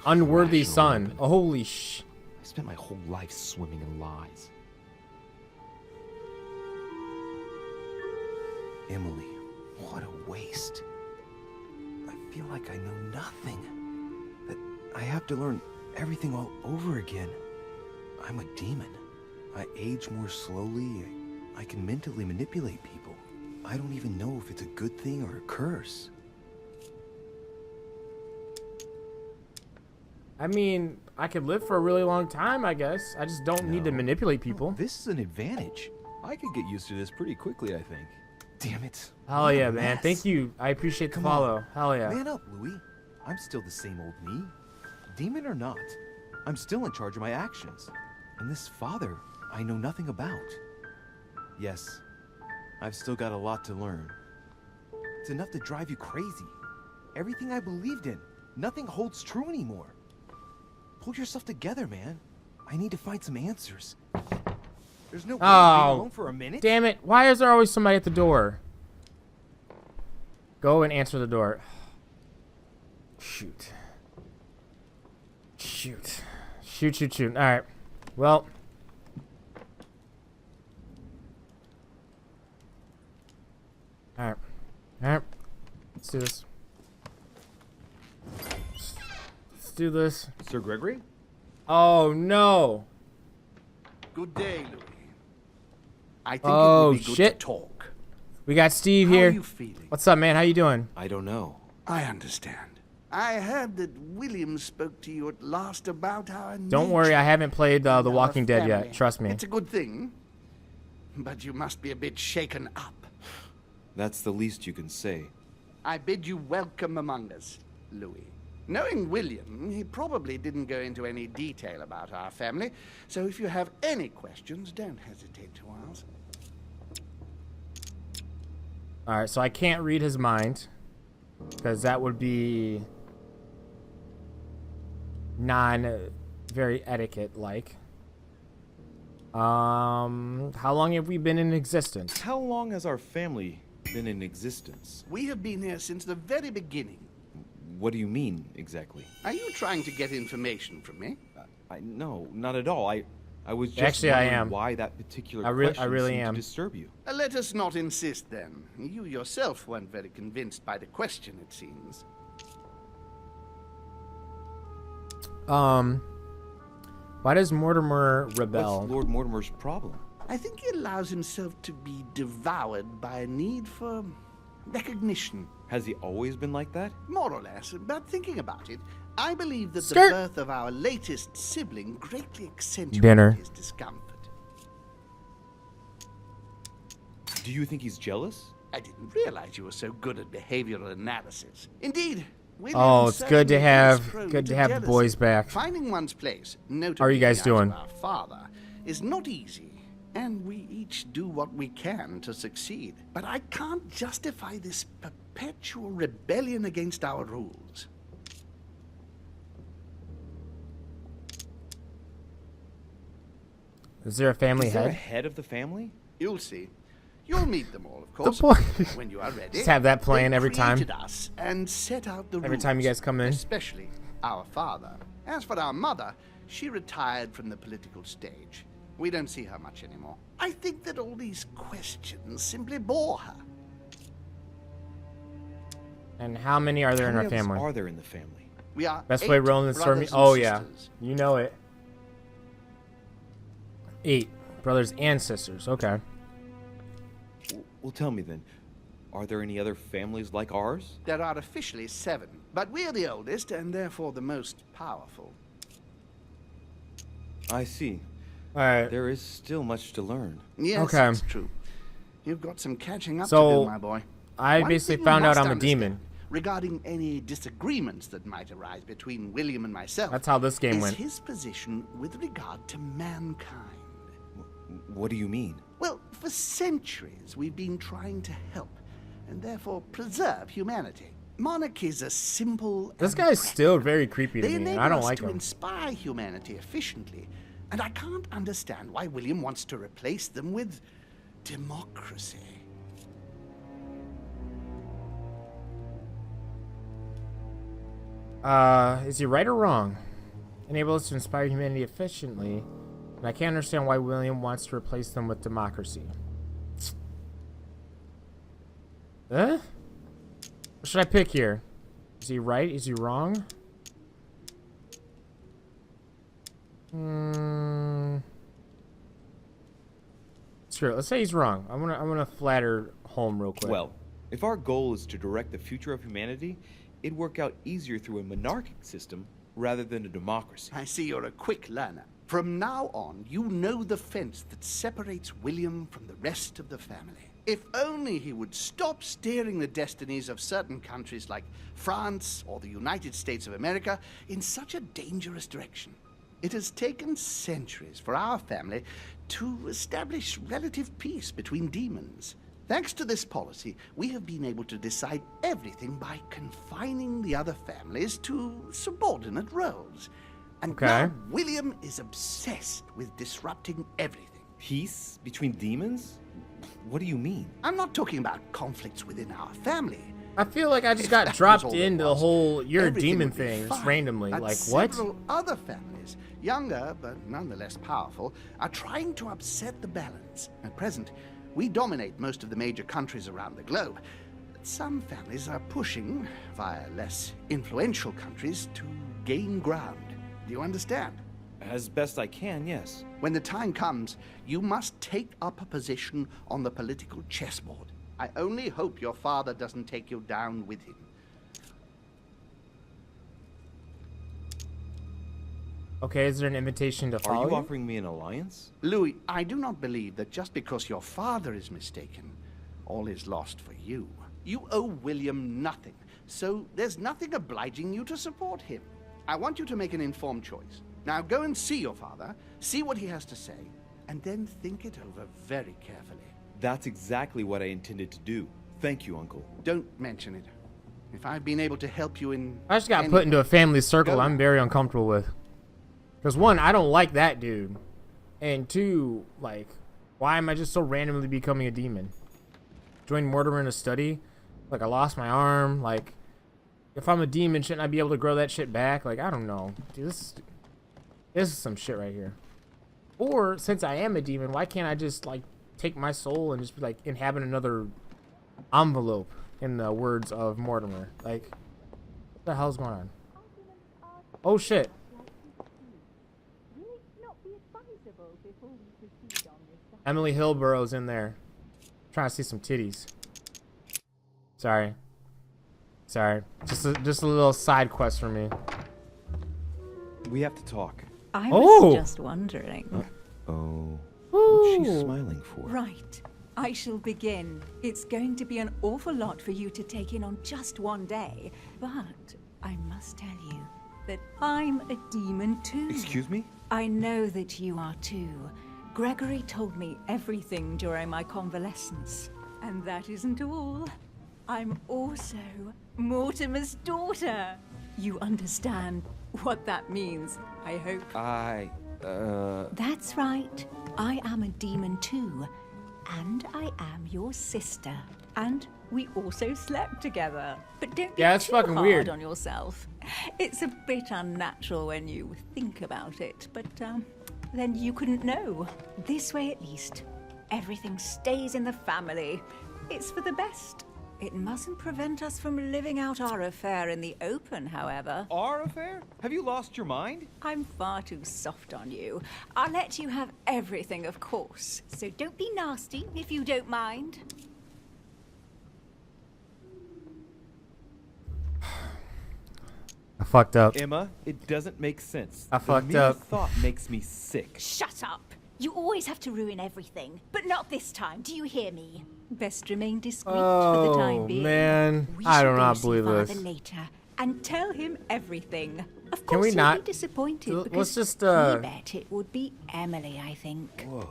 unworthy rational son. weapon. Oh, holy sh... I spent my whole life swimming in lies. Emily, what a waste. I feel like I know nothing. That I have to learn everything all over again. I'm a demon. I age more slowly. I can mentally manipulate people. I don't even know if it's a good thing or a curse. I mean, I could live for a really long time, I guess. I just don't need to manipulate people. No, this is an advantage. I could get used to this pretty quickly, I think. Damn it. Hell What a yeah, man. mess. Thank you. I appreciate the Come follow. on. Hell yeah. Man up, Louis. I'm still the same old me. Demon or not, I'm still in charge of my actions. And this father, I know nothing about. Yes, I've still got a lot to learn. It's enough to drive you crazy. Everything I believed in, nothing holds true anymore. Pull yourself together, man. I need to find some answers. There's no way to be alone for a minute. Damn it. Why is there always somebody at the door? Go and answer the door. Shoot. Shoot. Shoot, shoot, shoot. Alright. Well. Alright. Alright. Let's do this. Let's do this. Sir Gregory? Oh, no. Good day, Louis. I think Oh, it would be good shit. to talk. We got Steve How here. are you feeling? What's up, man? How you doing? I don't know. I understand. I heard that William spoke to you at last about our Don't worry, I haven't played The Walking Dead yet. Trust me. It's a good thing, but you must be a bit shaken up. That's the least you can say. I bid you welcome among us, Louis. Knowing William, he probably didn't go into any detail about our family, so if you have any questions, don't hesitate to ask. Alright, so I can't read his mind. Because that would be very etiquette-like. How long have we been in existence? How long has our family been in existence? We have been here since the very beginning. What do you mean, exactly? Are you trying to get information from me? No, not at all. I was just Actually, I wondering am. why that particular I question really seemed am. to disturb you. Let us not insist, then. You yourself weren't very convinced by the question, it seems. Why does Mortimer rebel? What's Lord Mortimer's problem? I think he allows himself to be devoured by a need for recognition. Has he always been like that? More or less, but thinking about it, I believe that Skirt. the birth of our latest sibling greatly accentuated Dinner. his discomfort. Do you think he's jealous? I didn't realize you were so good at behavioral analysis. Indeed. William Oh, it's good to certainly have- is prone good to to have jealousy. boys back. Finding one's place, notably How are you guys the eyes of doing? our father, is not easy, and we each do what we can to succeed. But I can't justify this perpetual rebellion against our rules. Is there a family Is there a head? head of the family? You'll see. You'll meet them all, of course, boy- when you are ready. Just have that playing They every time. created us and set out the Every time you rules, guys come in. especially our father. As for our mother, she retired from the political stage. We don't see her much anymore. I think that all these questions simply bore her. And how many are there How in our many of us family? are there in the family? We are Best 8 way rolling the stormy. brothers and Oh yeah, sisters. you know it. 8 brothers and sisters. Okay. Well, tell me then, are there any other families like ours? There are officially 7, but we're the oldest and therefore the most powerful. I see. All right. There is still much to learn. Yes, Okay. it's true. You've got some catching up So, to do, my boy. I One basically thing you found out must I'm a understand demon. regarding any disagreements that might arise between William and myself. That's how this game is went. his position with regard to mankind. What do you mean? Well, for centuries we've been trying to help and therefore preserve humanity. Monarchies are simple. This and guy's practical. still very creepy to They me, and enable I don't us like to him. inspire humanity efficiently, and I can't understand why William wants to replace them with democracy. Is he right or wrong? Enable us to inspire humanity efficiently, and I can't understand why William wants to replace them with democracy. What should I pick here? Is he right? Is he wrong? Sure, let's say he's wrong. I'm gonna flatter home real quick. Well, if our goal is to direct the future of humanity, it'd work out easier through a monarchic system rather than a democracy. I see you're a quick learner. From now on, you know the fence that separates William from the rest of the family. If only he would stop steering the destinies of certain countries like France or the United States of America in such a dangerous direction. It has taken centuries for our family to establish relative peace between demons. Thanks to this policy, we have been able to decide everything by confining the other families to subordinate roles. And now William is obsessed with disrupting everything. Peace between demons? What do you mean? I'm not talking about conflicts within our family. I feel like I just got dropped into the whole "you're a demon" thing just randomly. But like, what? Several other families, younger but nonetheless powerful, are trying to upset the balance. At present, we dominate most of the major countries around the globe. Some families are pushing, via less influential countries, to gain ground. Do you understand? As best I can, yes. When the time comes, you must take up a position on the political chessboard. I only hope your father doesn't take you down with him. Okay, is there an invitation to follow Are you offering me an alliance? Louis, I do not believe that just because your father is mistaken, all is lost for you. You owe William nothing, so there's nothing obliging you to support him. I want you to make an informed choice. Now go and see your father, see what he has to say, and then think it over very carefully. That's exactly what I intended to do. Thank you, Uncle. Don't mention it. If I've been able to help you in... I just got put into a family circle I'm very uncomfortable with. Because one, I don't like that dude. And two, like, why am I just so randomly becoming a demon? Join Mortimer in a study? Like, I lost my arm. Like, if I'm a demon, shouldn't I be able to grow that shit back? Like, I don't know. Dude, this is some shit right here. Or, since I am a demon, why can't I just, like, take my soul and just, like, inhabit another envelope, in the words of Mortimer? Like, what the hell's going on? Oh, shit. Emily Hillborough's in there. Trying to see some titties. Sorry. Just a little side quest for me. We have to talk. I was just wondering. Oh. What's she smiling for? Right. I shall begin. It's going to be an awful lot for you to take in on just one day. But I must tell you that I'm a demon too. Excuse me? I know that you are too. Gregory told me everything during my convalescence. And that isn't all. I'm also Mortimer's daughter. You understand what that means, I hope. That's right. I am a demon too. And I am your sister. And we also slept together. But don't get too fucking hard weird on yourself. It's a bit unnatural when you think about it, but then you couldn't know. This way at least, everything stays in the family. It's for the best. It mustn't prevent us from living out our affair in the open, however. Our affair? Have you lost your mind? I'm far too soft on you. I'll let you have everything, of course. So don't be nasty, if you don't mind. I fucked up. Emma, it doesn't make sense. I fucked the mere up. thought makes me sick. Shut up! You always have to ruin everything. But not this time, do you hear me? Best remain discreet for the time being. Man, We I shall do go not see believe Father this. later and tell him everything. Of Can course, we he'll not- be disappointed Let's because just, he bet it would be Emily, I think. Whoa.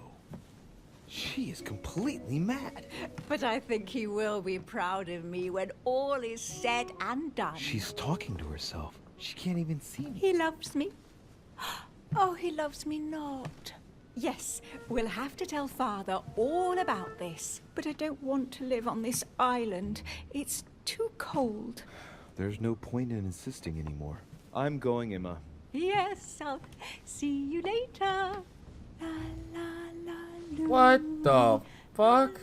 She is completely mad. But I think he will be proud of me when all is said and done. She's talking to herself. She can't even see me. He loves me. Oh, he loves me not. Yes, we'll have to tell Father all about this. But I don't want to live on this island. It's too cold. There's no point in insisting anymore. I'm going, Emma. Yes, I'll see you later. La, la, la, loo. What the fuck?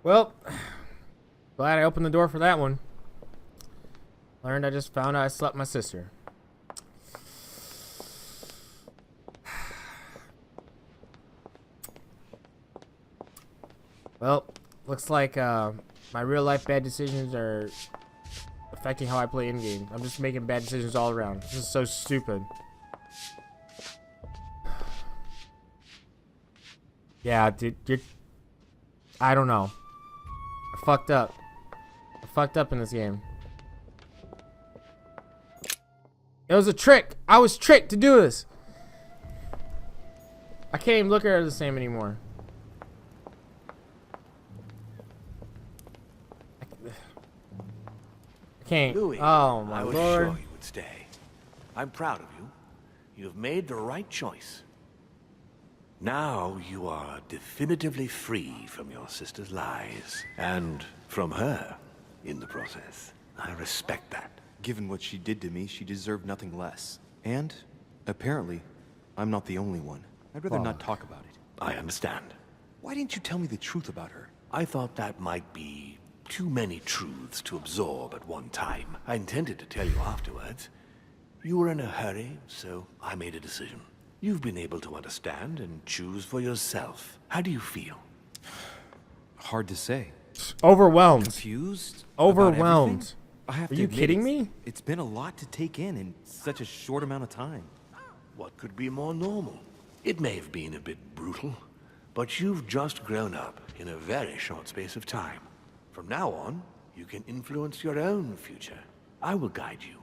Well, glad I opened the door for that one. Learned I just found out I slept with my sister. Well, looks like my real life bad decisions are affecting how I play in-game. I'm just making bad decisions all around. This is so stupid. Yeah, dude, I don't know. I fucked up. I fucked up in this game. It was a trick. I was tricked to do this. I can't even look at her the same anymore. I can't. Louis, Oh my I was lord. sure you would stay. I'm proud of you. You've made the right choice. Now you are definitively free from your sister's lies. And from her, in the process. I respect that. Given what she did to me, she deserved nothing less. And, apparently, I'm not the only one. I'd rather not talk about it. I understand. Why didn't you tell me the truth about her? I thought that might be too many truths to absorb at one time. I intended to tell you afterwards. You were in a hurry, so I made a decision. You've been able to understand and choose for yourself. How do you feel? Hard to say. Overwhelmed. Confused? About Overwhelmed. everything? I have Are to you admit, kidding it's- me? It's been a lot to take in such a short amount of time. What could be more normal? It may have been a bit brutal, but you've just grown up in a very short space of time. From now on, you can influence your own future. I will guide you.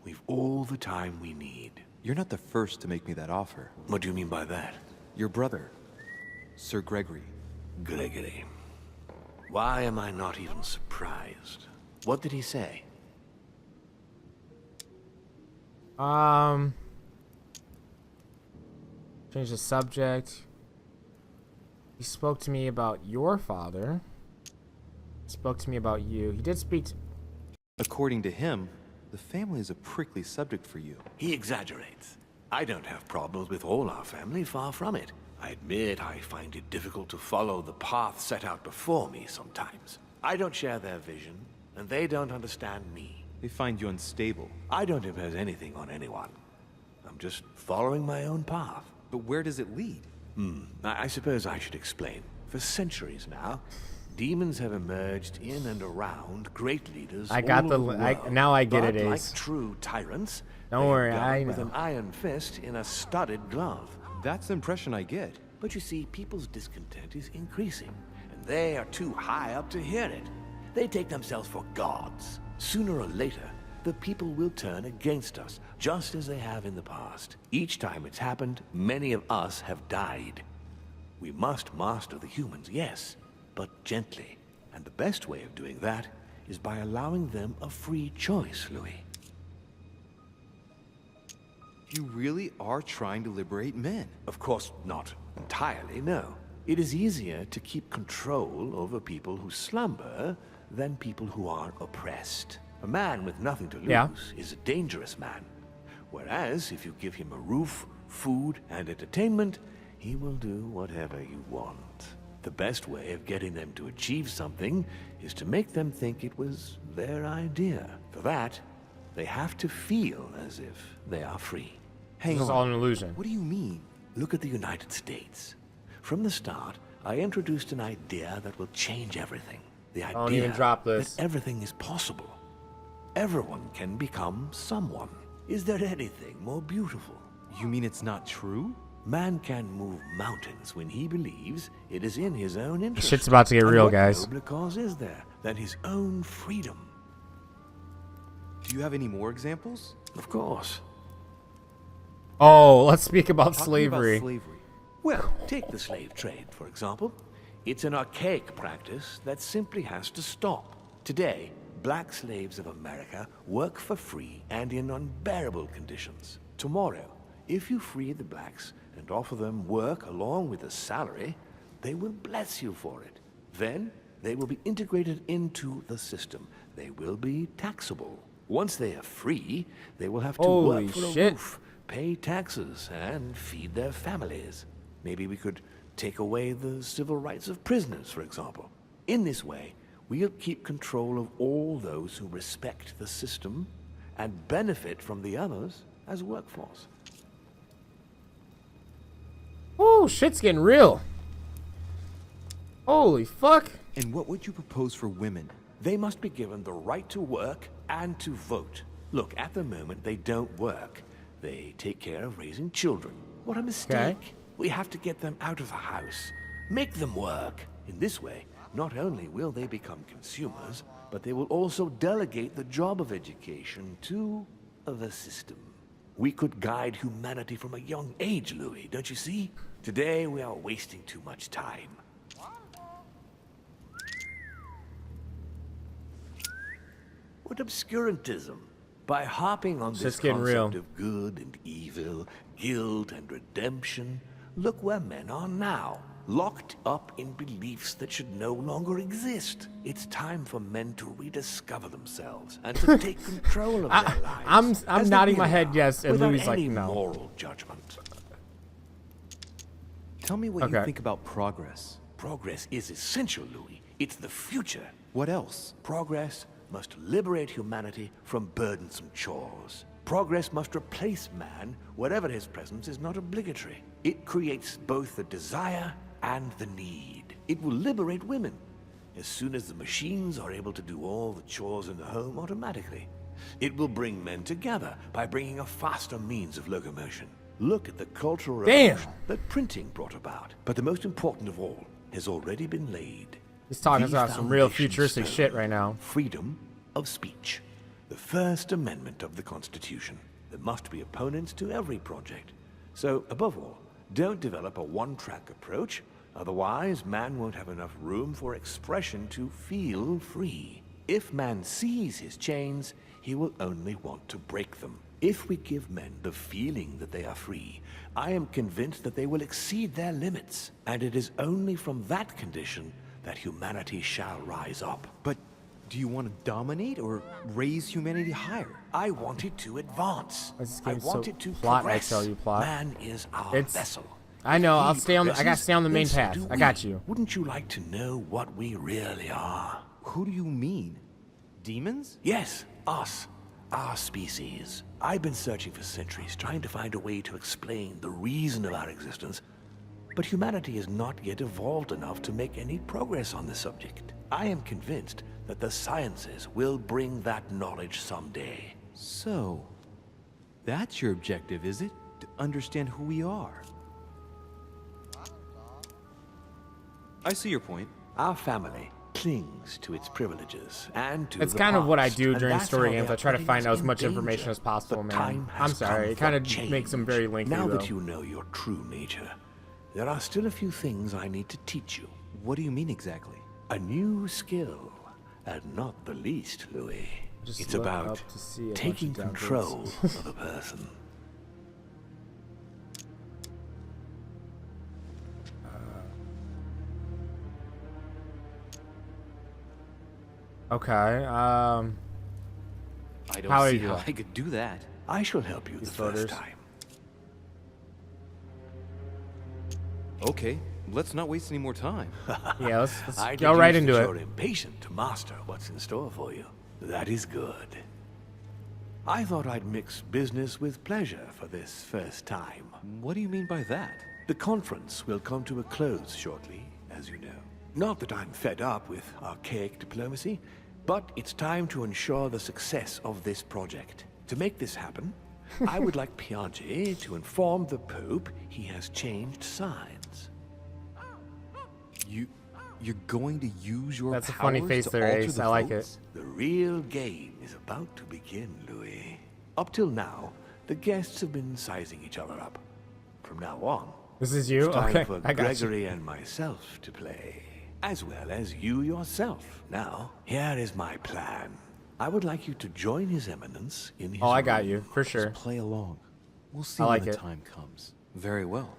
We've all the time we need. You're not the first to make me that offer. What do you mean by that? Your brother, Sir Gregory. Gregory. Why am I not even surprised? What did he say? Change the subject. He spoke to me about your father. He spoke to me about you. He did speak to... According to him, the family is a prickly subject for you. He exaggerates. I don't have problems with all our family, far from it. I admit I find it difficult to follow the path set out before me sometimes. I don't share their vision, and they don't understand me. They find you unstable. I don't impose anything on anyone. I'm just following my own path. But where does it lead? I suppose I should explain. For centuries now, demons have emerged in and around great leaders I got all the over li- I- world. now I get But it, like Ace. true tyrants, Don't they worry, govern I with know. an iron fist in a studded glove. That's the impression I get. But you see, people's discontent is increasing, and they are too high up to hear it. They take themselves for gods. Sooner or later, the people will turn against us, just as they have in the past. Each time it's happened, many of us have died. We must master the humans, yes, but gently. And the best way of doing that is by allowing them a free choice, Louis. You really are trying to liberate men. Of course, not entirely, no. It is easier to keep control over people who slumber than people who are oppressed. A man with nothing to lose Yeah. is a dangerous man. Whereas, if you give him a roof, food, and entertainment, he will do whatever you want. The best way of getting them to achieve something is to make them think it was their idea. For that, they have to feel as if they are free. Hang This is on. all an illusion. What do you mean? Look at the United States. From the start, I introduced an idea that will change everything. The idea Don't even drop this. that everything is possible. Everyone can become someone. Is there anything more beautiful? You mean it's not true? Man can move mountains when he believes it is in his own interest. Shit's about to get And real, what guys. nobler cause is there than his own freedom? Do you have any more examples? Of course. Oh, let's speak about Talk to me slavery. about slavery. Well, take the slave trade, for example. It's an archaic practice that simply has to stop. Today, black slaves of America work for free and in unbearable conditions. Tomorrow, if you free the blacks and offer them work along with a salary, they will bless you for it. Then, they will be integrated into the system. They will be taxable. Once they are free, they will have to Holy work for a shit. roof, pay taxes, and feed their families. Maybe we could take away the civil rights of prisoners, for example. In this way, we'll keep control of all those who respect the system and benefit from the others as a workforce. Oh, shit's getting real. Holy fuck. And what would you propose for women? They must be given the right to work and to vote. Look, at the moment, they don't work. They take care of raising children. What a mistake. Okay. We have to get them out of the house. Make them work. In this way, not only will they become consumers, but they will also delegate the job of education to the system. We could guide humanity from a young age, Louis, don't you see? Today, we are wasting too much time. What obscurantism? By harping on this Just getting concept real. of good and evil, guilt and redemption, look where men are now, locked up in beliefs that should no longer exist. It's time for men to rediscover themselves and to take control of their lives. I'm as they nodding my really head are, yes, and without Louis like, any no. moral judgment. Tell me what Okay. you think about progress. Progress is essential, Louis. It's the future. What else? Progress must liberate humanity from burdensome chores. Progress must replace man wherever his presence is not obligatory. It creates both the desire and the need. It will liberate women as soon as the machines are able to do all the chores in the home automatically. It will bring men together by bringing a faster means of locomotion. Look at the cultural Damn. revolution that printing brought about. But the most important of all has already been laid. He's talking The about some real foundation futuristic stone. shit right now. Freedom of speech. The First Amendment of the Constitution. There must be opponents to every project. So, above all, don't develop a one-track approach. Otherwise, man won't have enough room for expression to feel free. If man sees his chains, he will only want to break them. If we give men the feeling that they are free, I am convinced that they will exceed their limits. And it is only from that condition that humanity shall rise up. But do you want to dominate or raise humanity higher? I want it to advance. This I game's want so it to plot, I progress. tell you, plot. Man is our It's- vessel. I know, I'll He stay on the, I gotta progresses, stay on the main then so path. do I got we. you. Wouldn't you like to know what we really are? Who do you mean? Demons? Yes, us. Our species. I've been searching for centuries, trying to find a way to explain the reason of our existence. But humanity has not yet evolved enough to make any progress on the subject. I am convinced that the sciences will bring that knowledge someday. So, that's your objective, is it? To understand who we are. I see your point. Our family clings to its privileges and to It's the kind of what I past, do and during that's story how games. they I try to are find putting out us as in much danger. information as possible, The man. time has I'm sorry, come it kind for of makes them very lengthy, Now though. that you know your true nature, there are still a few things I need to teach you. What do you mean exactly? A new skill, and not the least, Louis. Just It's look about up to see a bunch taking of downvotes. control of a person. Okay, I don't How see do you how do I could do that. I shall help you the These first photos. time. Okay, let's not waste any more time. yeah, let's I go right deduce into that it. You're impatient to master what's in store for you. That is good. I thought I'd mix business with pleasure for this first time. What do you mean by that? The conference will come to a close shortly, as you know. Not that I'm fed up with archaic diplomacy, but it's time to ensure the success of this project. To make this happen, I would like Piaget to inform the Pope he has changed sides. You're going to use your That's a funny powers face to there, alter Ace. the I like it. votes? The real game is about to begin, Louis. Up till now, the guests have been sizing each other up. From now on, This is you? it's time Okay, for I got you. Gregory and myself to play, as well as you yourself. Now, here is my plan. I would like you to join His Eminence in his Oh, I got room. you, for sure. Play along. We'll see I like when the it. time comes. Very well.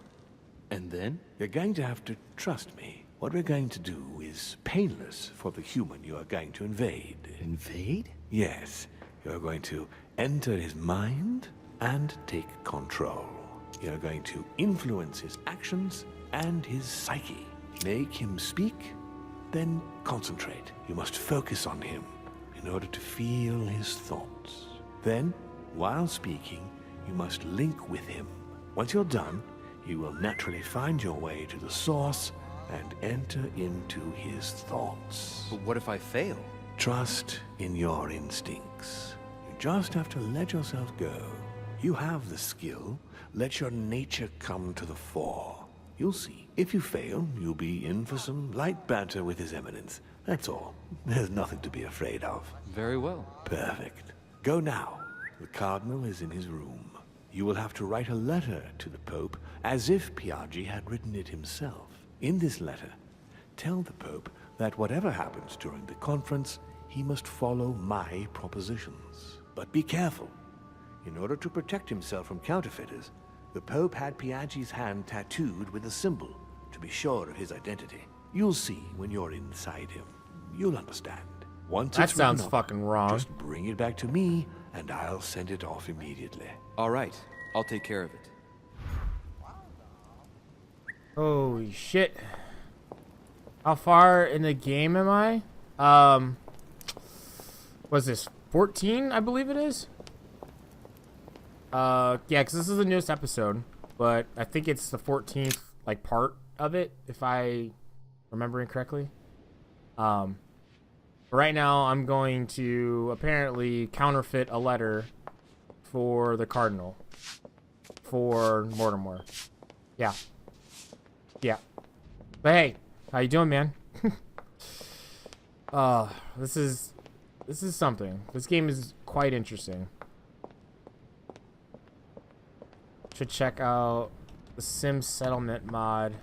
And then? You're going to have to trust me. What we're going to do is painless for the human you are going to invade. Invade? Yes, you're going to enter his mind and take control. You're going to influence his actions and his psyche. Make him speak, then concentrate. You must focus on him in order to feel his thoughts. Then, while speaking, you must link with him. Once you're done, you will naturally find your way to the source and enter into his thoughts. But what if I fail? Trust in your instincts. You just have to let yourself go. You have the skill. Let your nature come to the fore. You'll see. If you fail, you'll be in for some light banter with His Eminence. That's all. There's nothing to be afraid of. Very well. Perfect. Go now. The Cardinal is in his room. You will have to write a letter to the Pope as if Piaggi had written it himself. In this letter, tell the Pope that whatever happens during the conference, he must follow my propositions. But be careful. In order to protect himself from counterfeiters, the Pope had Piaggi's hand tattooed with a symbol to be sure of his identity. You'll see when you're inside him. You'll understand. Once That it's sounds written up, fucking wrong. just bring it back to me, and I'll send it off immediately. All right, I'll take care of it. Holy shit. How far in the game am I? Was this 14, I believe it is? Yeah, because this is the newest episode, but I think it's the 14th, like, part of it, if I remembering correctly. But right now, I'm going to apparently counterfeit a letter for the Cardinal. For Mortimer. Yeah. Yeah. But hey, how you doing, man? This is something. This game is quite interesting. Should check out the Sim Settlement mod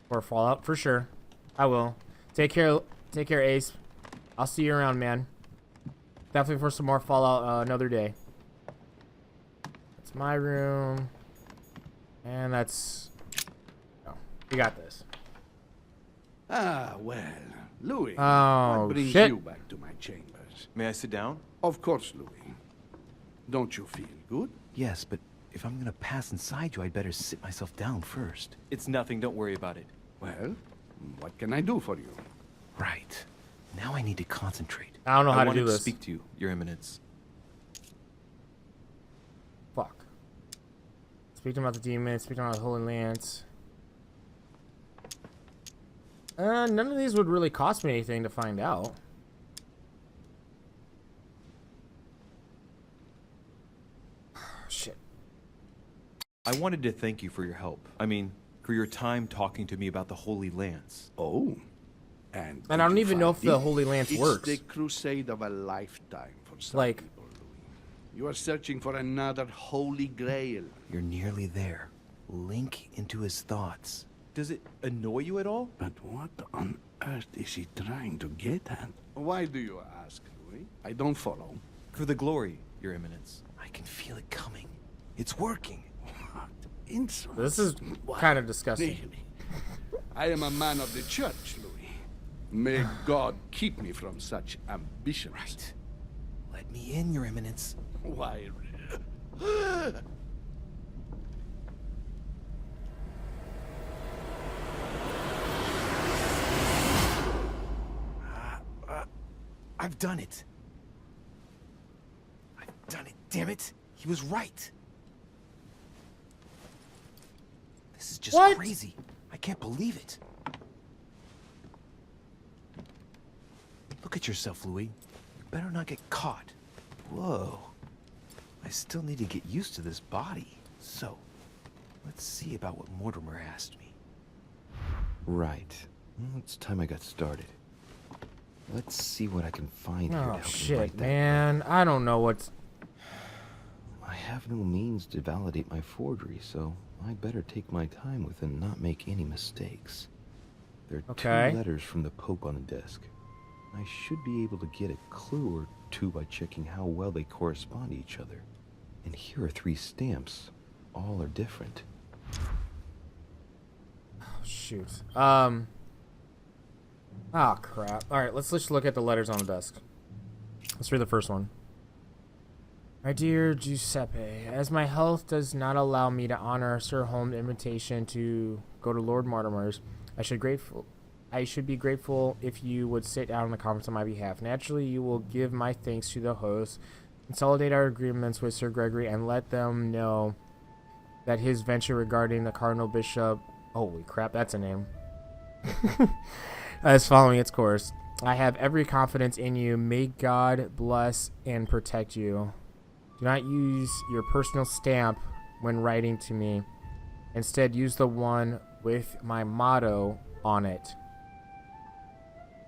for Fallout for sure. I will. Take care, Ace. I'll see you around, man. Definitely for some more Fallout another day. That's my room, and that's. Oh, we got this. Ah, well, Louis, Oh, what brings shit. you back to my chambers? May I sit down? Of course, Louis. Don't you feel good? Yes, but if I'm gonna pass inside you, I'd better sit myself down first. It's nothing, don't worry about it. Well, what can I do for you? Right. Now I need to concentrate. I don't know how to wanted do this. speak to you, Your Eminence. Fuck. Speaking about the demons, speaking about the Holy Lance. None of these would really cost me anything to find out. Shit. I wanted to thank you for your help. I mean, for your time talking to me about the Holy Lance. Oh. And I don't did you even know if find the it? Holy Lance It's works. the crusade of a lifetime for some Like- people, Louis. You are searching for another holy grail. You're nearly there. Link into his thoughts. Does it annoy you at all? But what on earth is he trying to get at? Why do you ask, Louis? I don't follow. For the glory, Your Eminence. I can feel it coming. It's working. What insolence. This is What? kind of disgusting. Really? I am a man of the church, Louis. May God keep me from such ambitions. Right. Let me in, Your Eminence. Why? I've done it. I've done it, damn it. He was right. This is just What? crazy. I can't believe it. Look at yourself, Louis. You better not get caught. Whoa. I still need to get used to this body. So, let's see about what Mortimer asked me. Right. Well, it's time I got started. Let's see what I can find here to Oh help me shit, write that. man. I don't know what's... I have no means to validate my forgery, so I better take my time with it and not make any mistakes. There are Okay. 2 letters from the Pope on the desk. I should be able to get a clue or 2 by checking how well they correspond to each other. And here are 3 stamps. All are different. Oh, shoot. Oh, crap. Alright, let's just look at the letters on the desk. Let's read the first one. My dear Giuseppe, as my health does not allow me to honor Sir Holmes' invitation to go to Lord Mortimer's, I should be grateful if you would sit down in the conference on my behalf. Naturally, you will give my thanks to the host, consolidate our agreements with Sir Gregory, and let them know that his venture regarding the Cardinal Bishop... Holy crap, that's a name. Is following its course. I have every confidence in you. May God bless and protect you. Do not use your personal stamp when writing to me. Instead, use the one with my motto on it.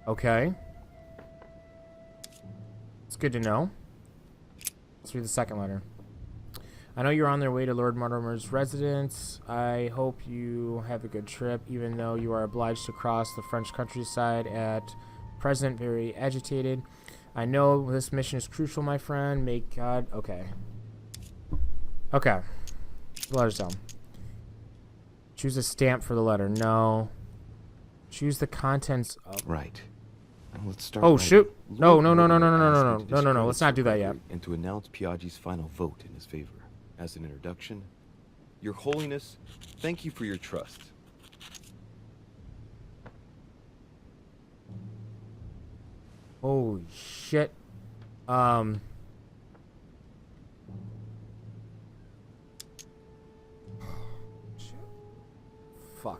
Okay. It's good to know. Let's read the second letter. I know you're on their way to Lord Mortimer's residence. I hope you have a good trip, even though you are obliged to cross the French countryside at present, very agitated. I know this mission is crucial, my friend. May God... Okay. Okay. The letter's down. Choose a stamp for the letter. No. Choose the contents of... Right. And let's start. Oh, shoot. No. Lord Mortimer asked me to No. Let's not do that yet. And to announce Piaggi's final vote in his favor. As an introduction, Your Holiness, thank you for your trust. Holy shit. Fuck,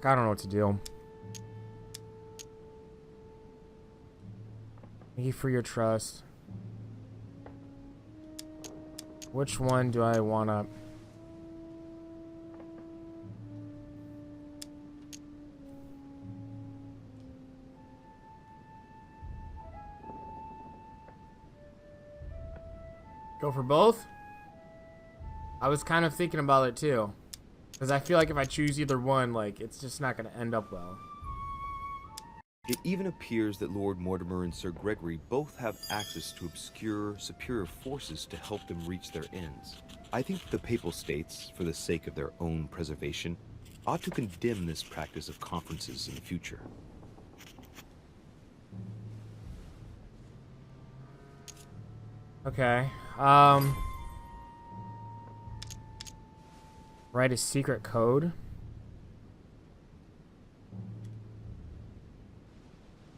I don't know what to do. Thank you for your trust. Which one do I wanna... Go for both? I was kind of thinking about it too. Because I feel like if I choose either one, like, it's just not going to end up well. It even appears that Lord Mortimer and Sir Gregory both have access to obscure, superior forces to help them reach their ends. I think the Papal States, for the sake of their own preservation, ought to condemn this practice of conferences in the future. Okay. Write a secret code.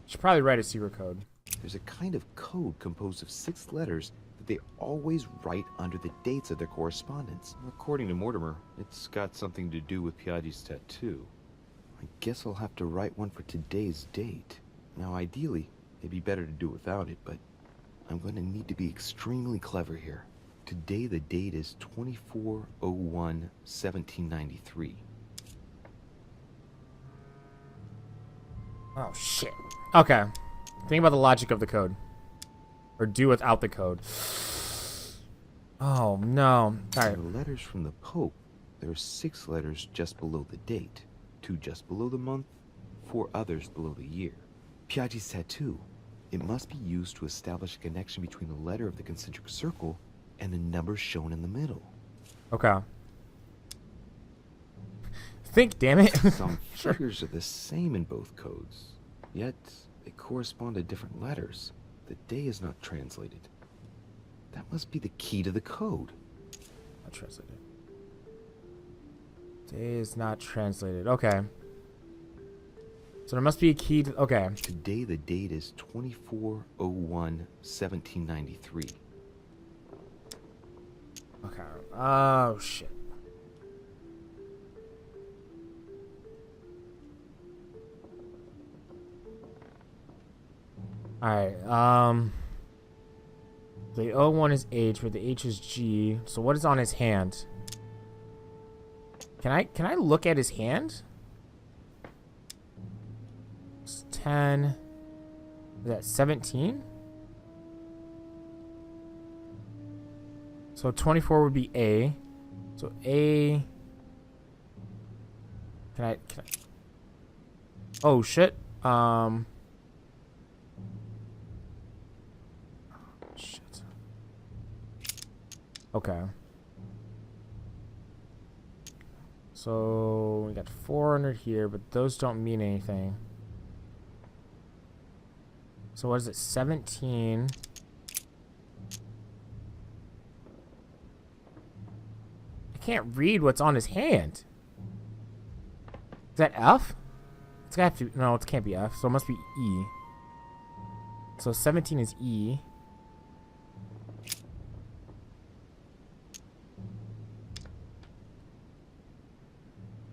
Should probably write a secret code. There's a kind of code composed of 6 letters that they always write under the dates of their correspondence. According to Mortimer, it's got something to do with Piaggi's tattoo. I guess I'll have to write one for today's date. Now, ideally, it'd be better to do without it, but I'm going to need to be extremely clever here. Today, the date is 24/01/1793. Oh, shit. Okay. Think about the logic of the code. Or do without the code. Oh, no. Alright. The letters from the Pope, there are 6 letters just below the date, 2 just below the month, 4 others below the year. Piaggi's tattoo. It must be used to establish a connection between the letter of the concentric circle and the number shown in the middle. Okay. Think, damn it. Some figures are the same in both codes, yet they correspond to different letters. The day is not translated. That must be the key to the code. Not translated. Day is not translated. Okay. So there must be a key to... Okay. Today the date is 24/01/1793. Okay. Oh, shit. Alright, the O1 is H, but the H is G. So what is on his hand? Can I look at his hand? It's 10. Is that 17? So 24 would be A. So A. Can I Oh shit. Shit. Okay. So we got 400 here, but those don't mean anything. So what is it? 17. I can't read what's on his hand. Is that F? It's got to. No, it can't be F. So it must be E. So 17 is E.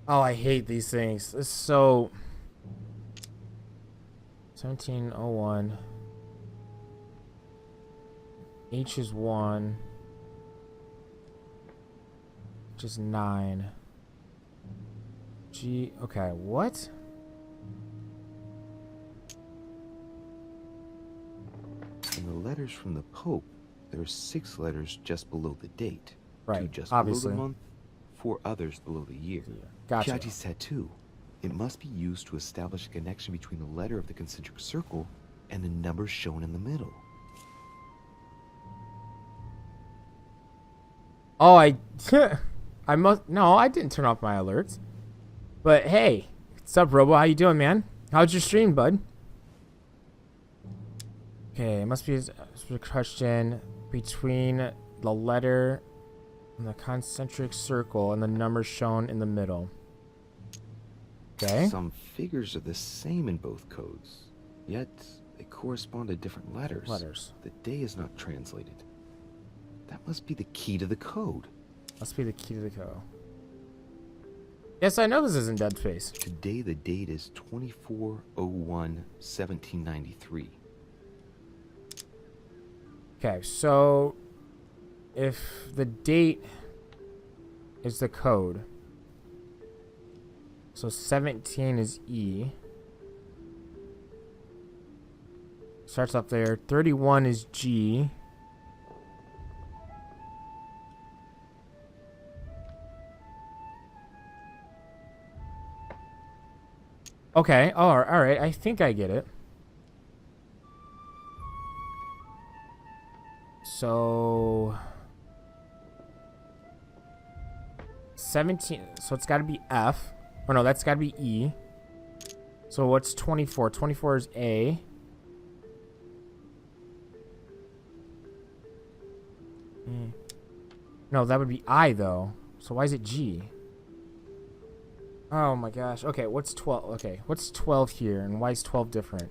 Oh, I hate these things. It's so... 1701. H is 1. H is 9. G... Okay, what? In the letters from the Pope, there are 6 letters just below the date. Right, 2 just obviously. below the month, 4 others below the year. Gotcha. Piaggi's tattoo. It must be used to establish a connection between the letter of the concentric circle and the number shown in the middle. Oh, I must... No, I didn't turn off my alerts. But hey, what's up, Robo? How you doing, man? How's your stream, bud? Okay, it must be a question between the letter and the concentric circle and the number shown in the middle. Okay. Some figures are the same in both codes, yet they correspond to different letters. The day is not translated. That must be the key to the code. Must be the key to the code. Yes, I know this isn't Dead Space. Today the date is 24/01/1793. Okay, so if the date is the code, so 17 is E. Starts up there. 31 is G. Okay, all right, I think I get it. So 17, so it's got to be F. Oh no, that's got to be E. So what's 24? 24 is A. No, that would be I though. So why is it G? Oh my gosh. Okay, what's 12? Okay, what's 12 here and why is 12 different?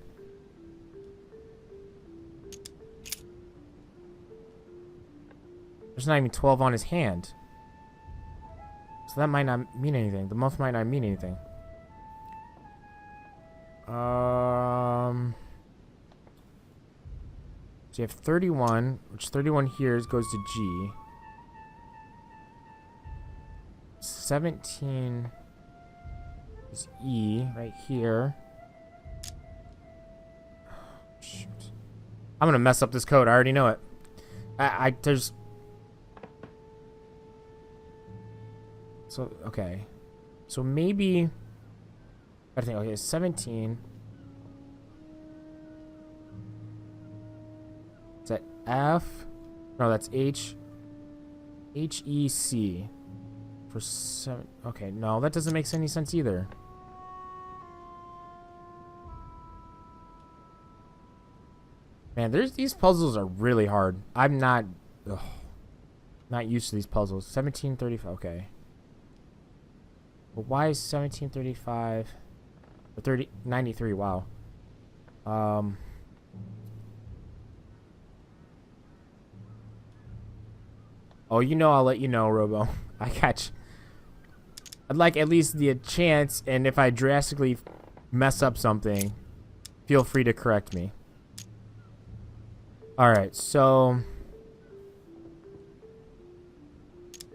There's not even 12 on his hand. So that might not mean anything. The month might not mean anything. So you have 31, which 31 here goes to G. 17 is E right here. Shoot. I'm gonna mess up this code. I already know it. There's... So, okay. So maybe... I think, okay, 17. Is that F? No, that's H. H-E-C. For 7... Okay, no, that doesn't make any sense either. Man, these puzzles are really hard. I'm not... Ugh, not used to these puzzles. 1735, okay. But why is 1735 or 93? Wow. Oh, you know, I'll let you know, Robo. I got you. I'd like at least the chance, and if I drastically mess up something, feel free to correct me. Alright, so...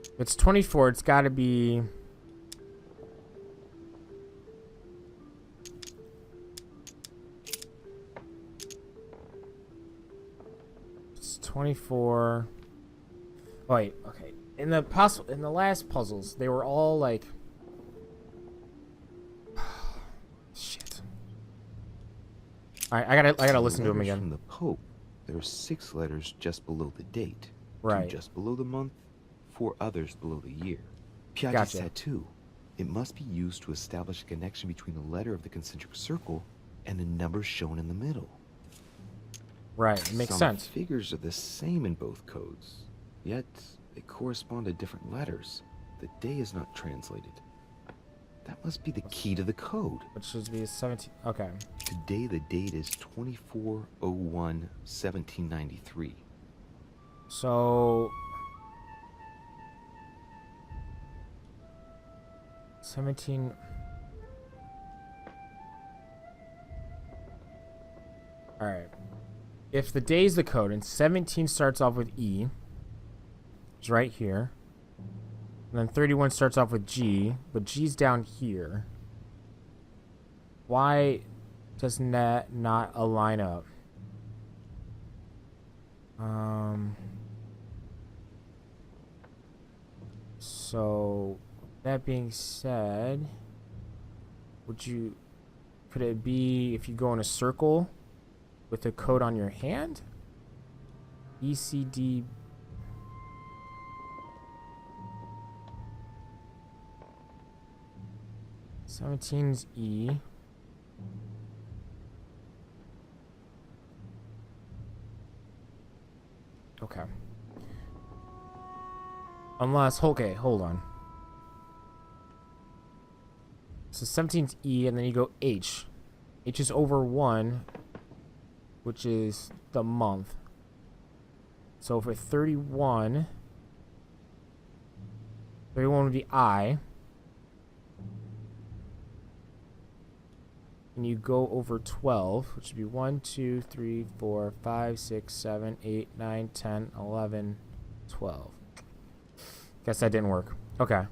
if it's 24, it's gotta be... It's 24... Oh, wait, okay. In the last puzzles, they were all like... Shit. Alright, I gotta listen to him again. From the Pope, there are 6 letters just below the date. Right. 2 just below the month, 4 others below the year. Piaggi's Gotcha. tattoo. It must be used to establish a connection between the letter of the concentric circle and the number shown in the middle. Right, it makes Some sense. figures are the same in both codes, yet they correspond to different letters. The day is not translated. That must be the key to the code. Which should be 17. Okay. Today the date is 24/01/1793. So 17. All right. If the day is the code and 17 starts off with E, it's right here. And then 31 starts off with G, but G's down here. Why does that not align up? So that being said, could it be if you go in a circle with the code on your hand? ECD. Seventeen's E. Okay. Unless, okay, hold on. So 17's E, and then you go H. H is over 1, which is the month. So for 31 would be I. And you go over 12, which would be 1, 2, 3, 4, 5, 6, 7, 8, 9, 10, 11, 12. Guess that didn't work. Okay.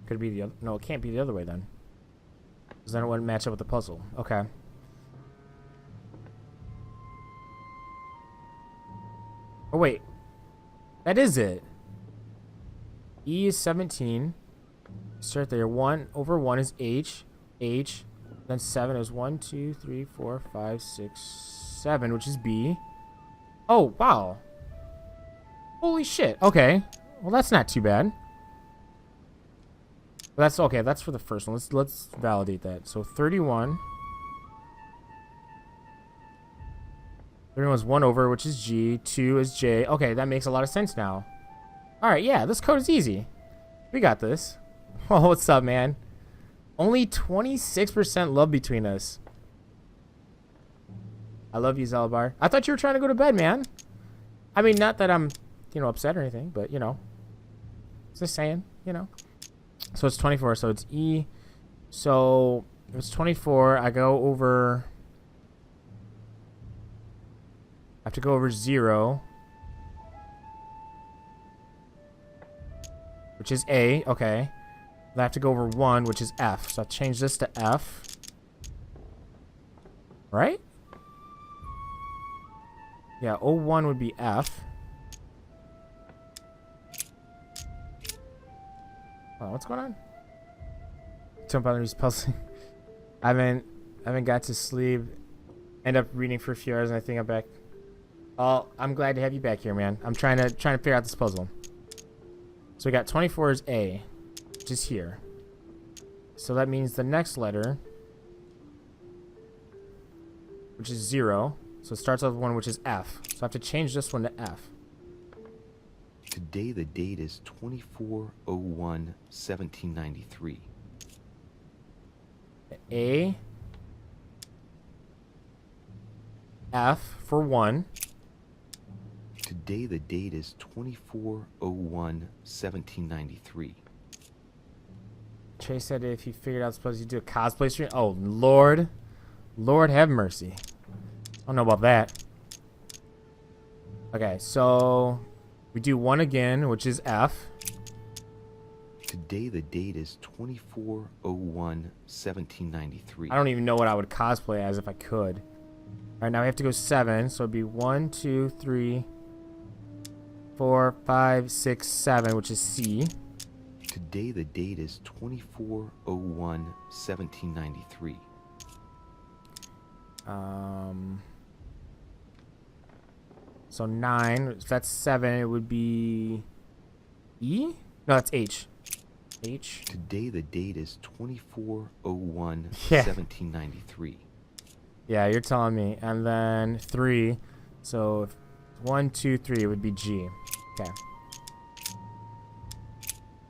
Could be the other. No, it can't be the other way then. Because then it wouldn't match up with the puzzle. Okay. Oh, wait. That is it. E is 17. Start there. 1 over 1 is H. H. Then 7 is 1, 2, 3, 4, 5, 6, 7, which is B. Oh, wow. Holy shit. Okay. Well, that's not too bad. That's okay. That's for the first one. Let's validate that. So 31. 31 is 1 over, which is G. 2 is J. Okay, that makes a lot of sense now. All right, yeah, this code is easy. We got this. Oh, what's up, man? Only 26% love between us. I love you, Zalabar. I thought you were trying to go to bed, man. I mean, not that I'm, upset or anything, but, just saying, So it's 24, so it's E. So if it's 24, I have to go over 0. Which is A, okay. I have to go over 1, which is F. So I'll change this to F. Right? Yeah, 01 would be F. Oh, what's going on? Jump on these puzzling. I haven't got to sleep. End up reading for a few hours and I think I'm back. Oh, I'm glad to have you back here, man. I'm trying to figure out this puzzle. So we got 24 is A, which is here. So that means the next letter, which is 0. So it starts off with 1, which is F. So I have to change this one to F. Today the date is 24/01/1793. A, F for 1. Today the date is 24/01/1793. Chase said if he figured out this puzzle, you do a cosplay stream. Oh, Lord. Lord have mercy. I don't know about that. Okay, so we do 1 again, which is F. Today the date is 24/01/1793. I don't even know what I would cosplay as if I could. All right, now we have to go 7, so it'd be 1, 2, 3, 4, 5, 6, 7, which is C. Today the date is 24/01/1793. So 9, if that's 7, it would be E? No, that's H. H. Today the date is 24/01, Yeah. 1793. Yeah, you're telling me. And then 3. So 1, 2, 3 would be G. Okay.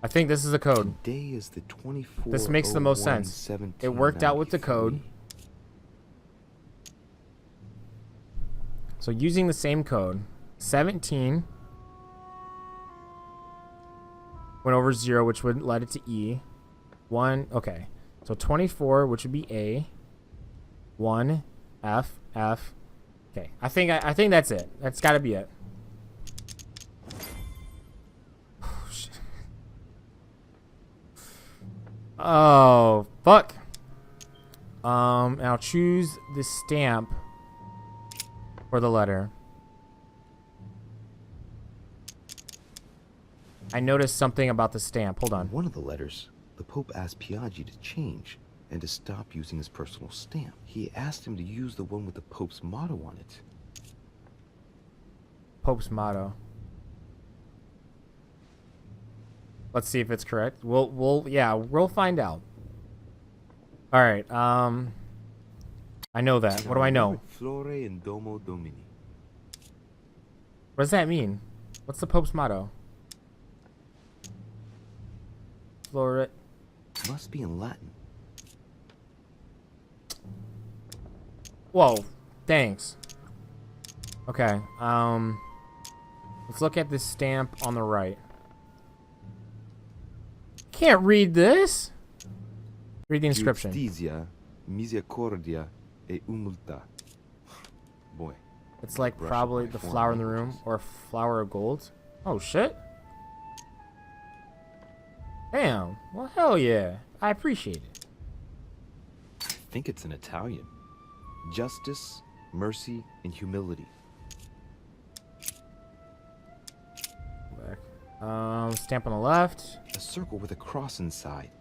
I think this is a code. Today is the 24. This makes the most sense. It worked out with the code. So using the same code, 17 went over 0, which would lead it to E. 1, okay. So 24, which would be A. 1, F, F. Okay, I think that's it. That's got to be it. Oh, shit. Oh, fuck. And I'll choose the stamp for the letter. I noticed something about the stamp. Hold on. One of the letters, the Pope asked Piaggi to change and to stop using his personal stamp. He asked him to use the one with the Pope's motto on it. Pope's motto. Let's see if it's correct. We'll find out. All right. I know that. What do I know? Flore in Domo Domini. What does that mean? What's the Pope's motto? Flore. Must be in Latin. Whoa. Thanks. Okay. Let's look at this stamp on the right. Can't read this. Read the inscription. Justitia, misericordia e humiltà. Boy. It's like Russian probably by the foreign flower in the room languages. or flower of gold. Oh shit. Damn. Well, hell yeah. I appreciate it. I think it's in Italian. Justice, mercy, and humility. Back. Stamp on the left. A circle with a cross inside.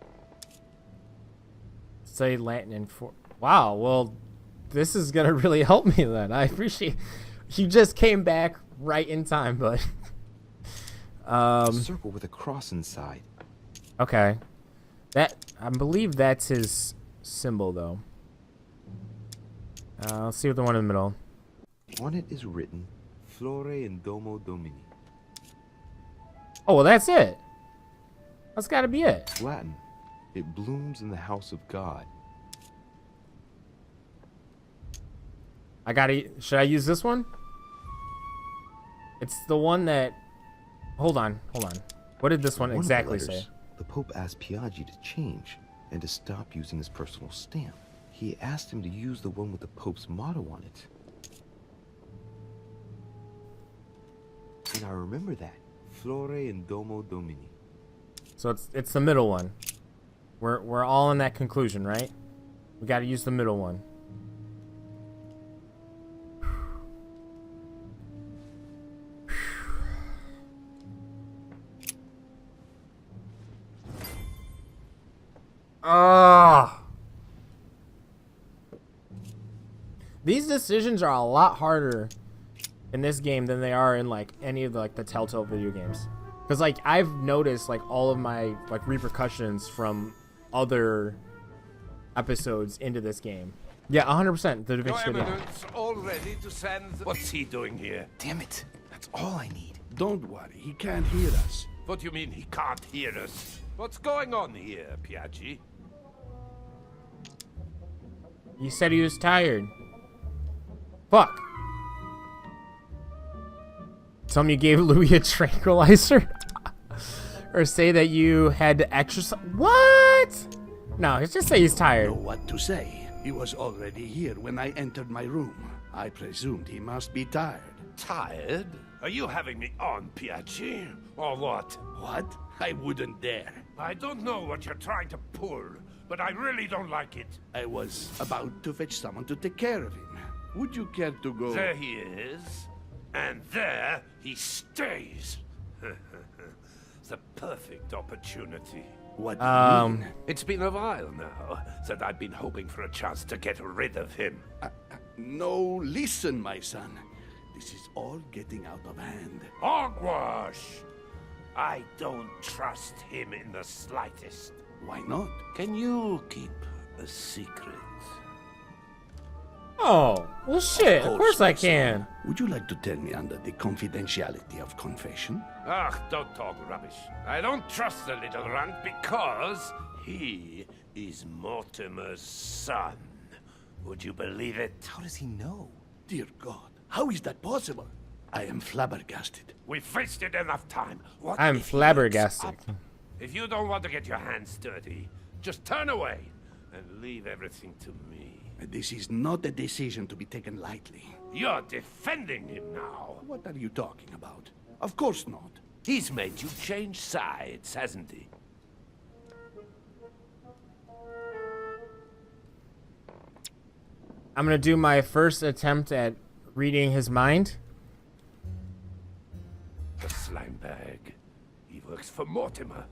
Say Latin and for. Wow. Well, this is gonna really help me then. I appreciate. You just came back right in time, but. A circle with a cross inside. Okay. I believe that's his symbol, though. Let's see what the one in the middle. On it is written, Flore in Domo Domini. Oh, well, that's it. That's got to be it. Latin. It blooms in the house of God. I gotta. Should I use this one? It's the one that. Hold on. What did this one of the exactly letters, say? The Pope asked Piaggi to change and to stop using his personal stamp. He asked him to use the one with the Pope's motto on it. And I remember that. Flore in Domo Domini. So it's the middle one. We're all in that conclusion, right? We got to use the middle one. These decisions are a lot harder in this game than they are in like any of the Telltale video games. Because like I've noticed like all of my like repercussions from other episodes into this game. Yeah, 100%. The Da Vinci Code, yeah. Evidence all ready to send. What's he doing here? Damn it. That's all I need. Don't worry, he can't hear us. What do you mean he can't hear us? What's going on here, Piaggi? He said he was tired. Fuck. Tell me you gave Louis a tranquilizer? Or say that you had to exercise? What? No, let's just say he's tired. Know what to say. He was already here when I entered my room. I presumed he must be tired. Tired? Are you having me on, Piaggi? Or what? What? I wouldn't dare. I don't know what you're trying to pull, but I really don't like it. I was about to fetch someone to take care of him. Would you care to go? There he is. And there he stays. The perfect opportunity. What do you mean? It's been a while now that I've been hoping for a chance to get rid of him. No, listen, my son. This is all getting out of hand. Hogwash! I don't trust him in the slightest. Why not? Can you keep a secret? Oh, well shit, of course I my son. can. Would you like to tell me under the confidentiality of confession? Ugh, don't talk rubbish. I don't trust the little runt because he is Mortimer's son. Would you believe it? How does he know? Dear God, how is that possible? I am flabbergasted. We've wasted enough time. What I'm if he flabbergasted. wakes up? If you don't want to get your hands dirty, just turn away and leave everything to me. This is not a decision to be taken lightly. You're defending him now. What are you talking about? Of course not. He's made you change sides, hasn't he? I'm gonna do my first attempt at reading his mind. The slime bag. He works for Mortimer.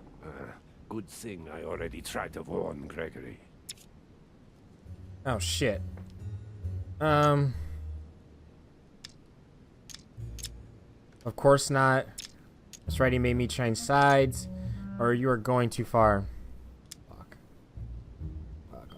Good thing I already tried to warn Gregory. Oh shit. Of course not. That's right, he made me change sides. Or you are going too far. Fuck. Fuck.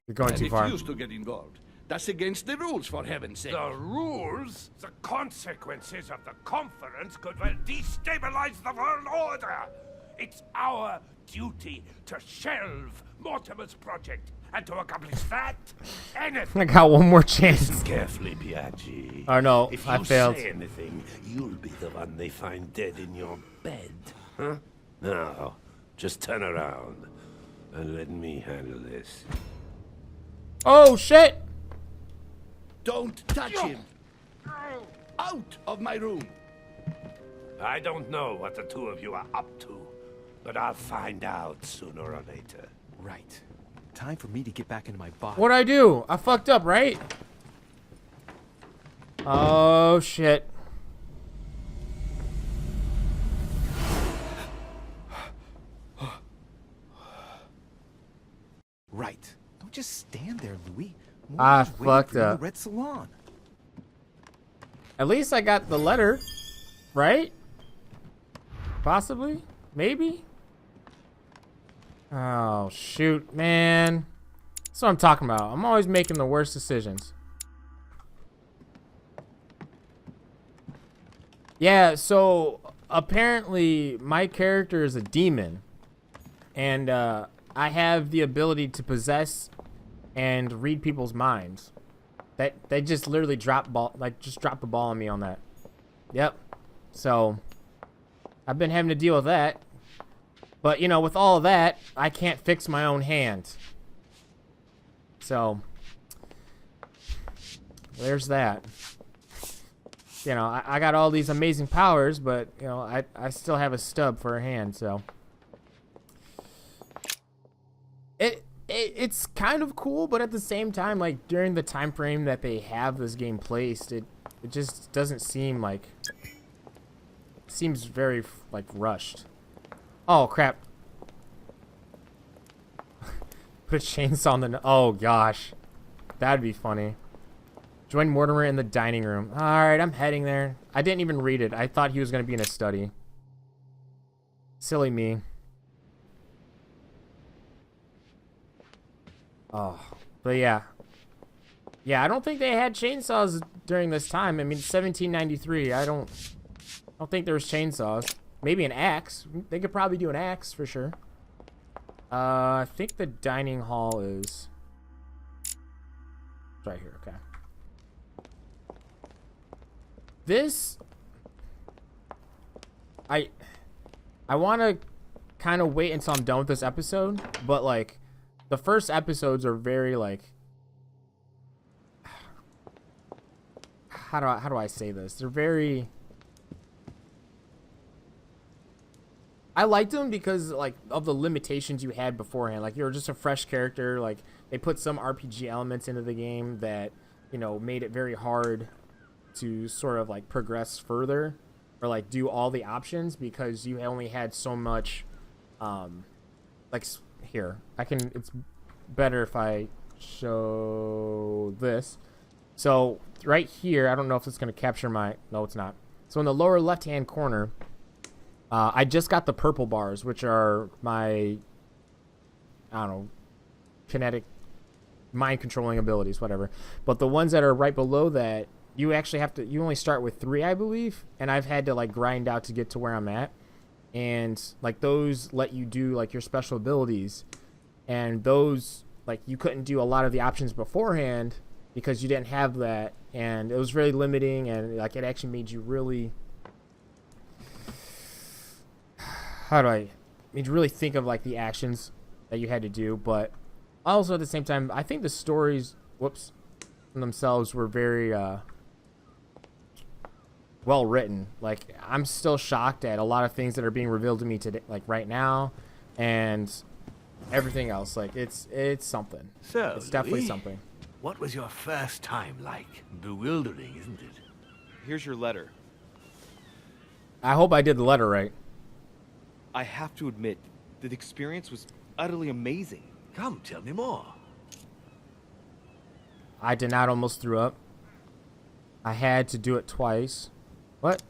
You're going too far. I refuse to get involved. That's against the rules, for heaven's sake. The rules? The consequences of the conference could well destabilize the world order. It's our duty to shelve Mortimer's project. And to accomplish that, anything. I got one more chance. Listen carefully, Piaggi. Oh no, If I you failed. say anything, you'll be the one they find dead in your bed. Huh? Now, just turn around and let me handle this. Oh shit! Don't touch him! Out of my room! I don't know what the two of you are up to, but I'll find out sooner or later. Right. Time for me to get back into my body. What'd I do? I fucked up, right? Oh shit. Right. Don't just stand there, Louis. I Mortimer's waiting fucked for you in up. the Red Salon. At least I got the letter, right? Possibly? Maybe? Oh, shoot, man. That's what I'm talking about. I'm always making the worst decisions. Yeah, so apparently my character is a demon. And I have the ability to possess and read people's minds. They just literally dropped the ball on me on that. Yep. So I've been having to deal with that. But you know, with all of that, I can't fix my own hand. So there's that. You know, I got all these amazing powers, but you know, I still have a stub for a hand, so it's kind of cool, but at the same time, like during the time frame that they have this game placed, it just doesn't seem like, it seems very like rushed. Oh crap. Put a chainsaw on the oh gosh. That'd be funny. Join Mortimer in the dining room. Alright, I'm heading there. I didn't even read it. I thought he was gonna be in a study. Silly me. Oh, but yeah. Yeah, I don't think they had chainsaws during this time. I mean, 1793. I don't think there was chainsaws. Maybe an axe. They could probably do an axe for sure. I think the dining hall is right here. Okay. This I want to kind of wait until I'm done with this episode, but like the first episodes are very like, how do I say this? They're very, I liked them because like of the limitations you had beforehand. Like you're just a fresh character. Like they put some RPG elements into the game that, you know, made it very hard to sort of like progress further or like do all the options because you only had so much. Like here, it's better if I show this. So right here, I don't know if it's going to capture my... No, it's not. So in the lower left-hand corner, I just got the purple bars, which are my, I don't know, kinetic mind-controlling abilities, whatever. But the ones that are right below that, you actually have to... You only start with 3, I believe. And I've had to, like, grind out to get to where I'm at. And, like, those let you do, like, your special abilities. And those, like, you couldn't do a lot of the options beforehand because you didn't have that. And it was really limiting, and, like, it actually made you really... made you really think of, like, the actions that you had to do. But also, at the same time, I think the stories, themselves were very, well written. Like, I'm still shocked at a lot of things that are being revealed to me today, like right now, and everything else. Like, it's something. So, it's definitely Louis, something. what was your first time like? Bewildering, isn't it? Here's your letter. I hope I did the letter right. I have to admit, the experience was utterly amazing. Come, tell me more. I did not almost threw up. I had to do it twice. What?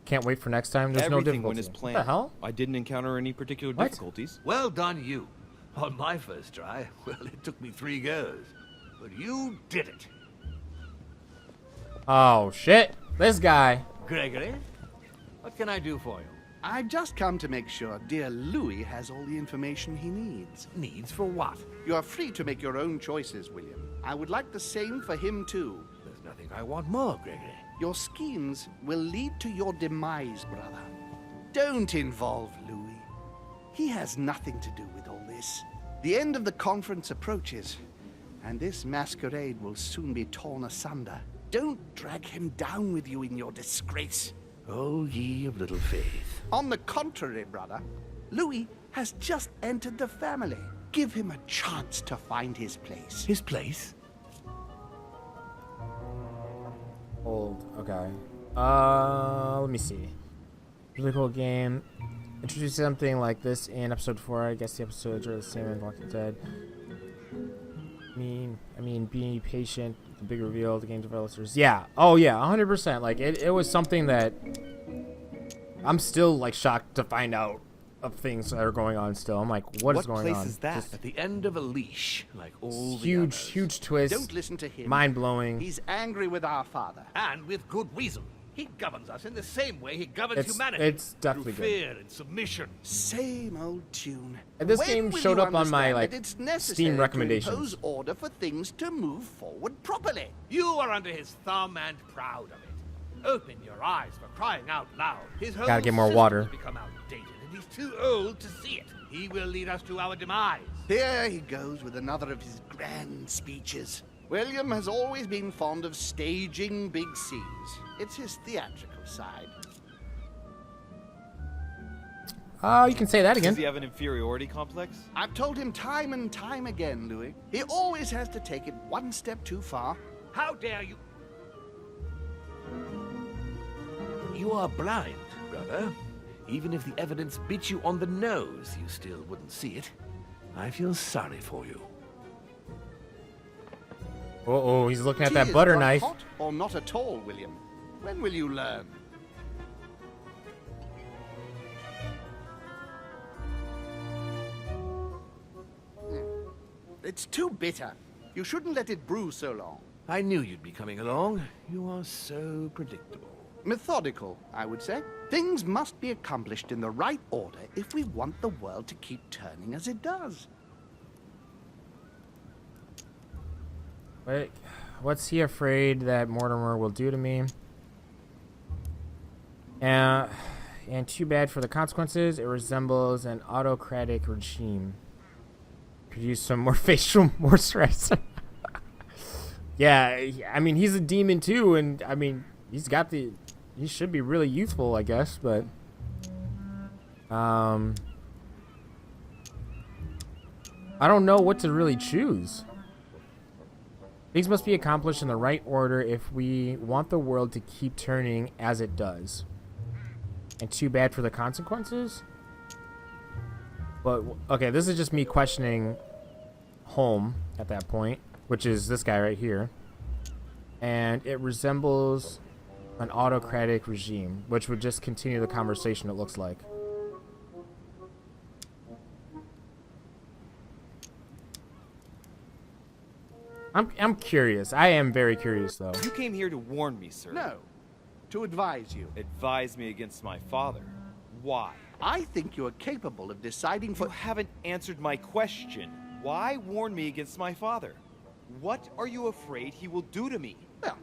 Can't wait for next time. There's Everything no difficulty. went as planned. What the hell? I didn't encounter any particular What? difficulties. Well done, you. On my first try, well, it took me 3 goes. But you did it. Oh, shit. This guy. Gregory, what can I do for you? I've just come to make sure dear Louis has all the information he needs. Needs for what? You are free to make your own choices, William. I would like the same for him, too. There's nothing I want more, Gregory. Your schemes will lead to your demise, brother. Don't involve Louis. He has nothing to do with all this. The end of the conference approaches, and this masquerade will soon be torn asunder. Don't drag him down with you in your disgrace. Oh, ye of little faith. On the contrary, brother, Louis has just entered the family. Give him a chance to find his place. His place? Old. Okay. Let me see. Really cool game. Introduce something like this in episode 4. I guess the episodes are the same as Walking Dead. I mean, be patient. The big reveal. The game developers. Yeah. Oh yeah. 100%. Like it was something that I'm still like shocked to find out of things that are going on. Still, I'm like, what is going on? What place is that? Just At the end of a leash, like all the huge, others. huge twist. Don't listen to him. Mind blowing. He's angry with our father. And with good reason. He governs us in the same way he governs It's humanity. definitely through good. fear and submission. Same old tune. And this When game will showed you up on my, understand like, that it's necessary Steam to recommendations. impose order for things to move forward properly. You are under his thumb and proud of it. Open your eyes for crying out loud. His whole Gotta get more system water. has become outdated, and he's too old to see it. He will lead us to our demise. Here he goes with another of his grand speeches. William has always been fond of staging big scenes. It's his theatrical side. Oh, you can say that again. Does he have an inferiority complex? I've told him time and time again, Louis. He always has to take it one step too far. How dare you? You are blind, brother. Even if the evidence bit you on the nose, you still wouldn't see it. I feel sorry for you. Oh, he's looking at Tea that is butter not knife. hot or not at all, William. When will you learn? It's too bitter. You shouldn't let it brew so long. I knew you'd be coming along. You are so predictable. Methodical, I would say. Things must be accomplished in the right order if we want the world to keep turning as it does. Wait, what's he afraid that Mortimer will do to me? And too bad for the consequences. It resembles an autocratic regime. Could use some more facial moisturizer. Yeah, I mean, he's a demon too, and I mean, he should be really youthful, I guess, but I don't know what to really choose. Things must be accomplished in the right order if we want the world to keep turning as it does. And too bad for the consequences? But, okay, this is just me questioning Home at that point, which is this guy right here. and it resembles an autocratic regime, which would just continue the conversation, it looks like. I'm curious. I am very curious, though. You came here to warn me, sir. No, to advise you. Advise me against my father. Why? I think you are capable of deciding for... You haven't answered my question. Why warn me against my father? What are you afraid he will do to me? Well,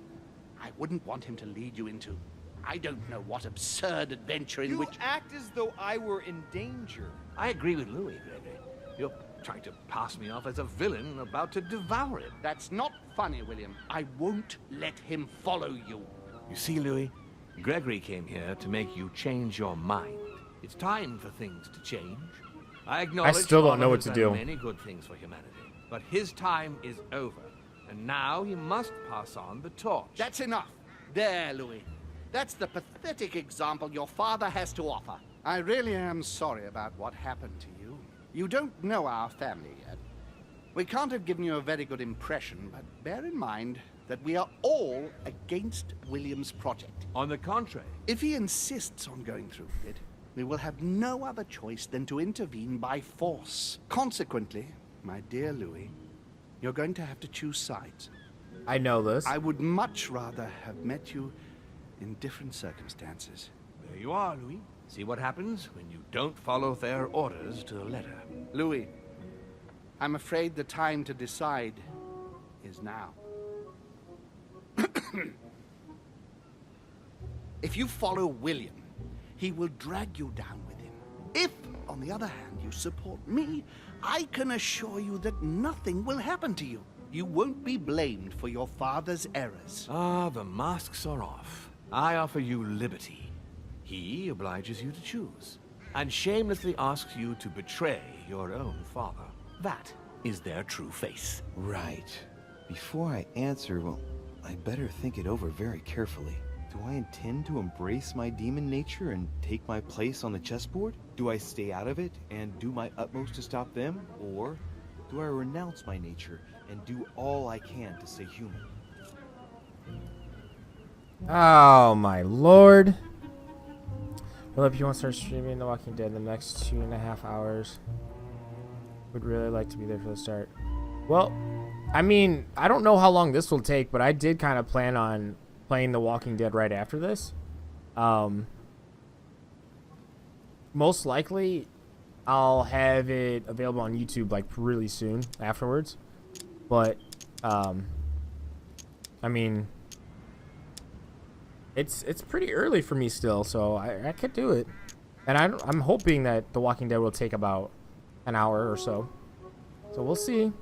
I wouldn't want him to lead you into... I don't know what absurd adventure in You which... act as though I were in danger. I agree with Louis, Gregory. You're trying to pass me off as a villain about to devour him. That's not funny, William. I won't let him follow you. You see, Louis, Gregory came here to make you change your mind. It's time for things to change. I acknowledge still don't know Father what has to done do. many good things for humanity, but his time is over, and now he must pass on the torch. That's enough. There, Louis. That's the pathetic example your father has to offer. I really am sorry about what happened to you. You don't know our family yet. We can't have given you a very good impression, but bear in mind that we are all against William's project. On the contrary, If he insists on going through with it, we will have no other choice than to intervene by force. Consequently, my dear Louis, you're going to have to choose sides. I know this. I would much rather have met you in different circumstances. there you are, Louis. See what happens when you don't follow their orders to the letter. Louis, I'm afraid the time to decide is now. If you follow William, he will drag you down with him. If, on the other hand, you support me, I can assure you that nothing will happen to you. You won't be blamed for your father's errors. Ah, the masks are off. I offer you liberty. He obliges you to choose, and shamelessly asks you to betray your own father. That is their true face. Right. Before I answer, well, I better think it over very carefully. Do I intend to embrace my demon nature and take my place on the chessboard? Do I stay out of it and do my utmost to stop them? Or do I renounce my nature and do all I can to stay human? Oh my lord. Well, if you want to start streaming The Walking Dead in the next 2.5 hours, would really like to be there for the start. Well, I mean, I don't know how long this will take, but I did kind of plan on playing The Walking Dead right after this. Most likely, I'll have it available on YouTube like really soon afterwards. But, I mean, it's pretty early for me still, so I could do it. And I'm hoping that The Walking Dead will take about an hour or so. So we'll see.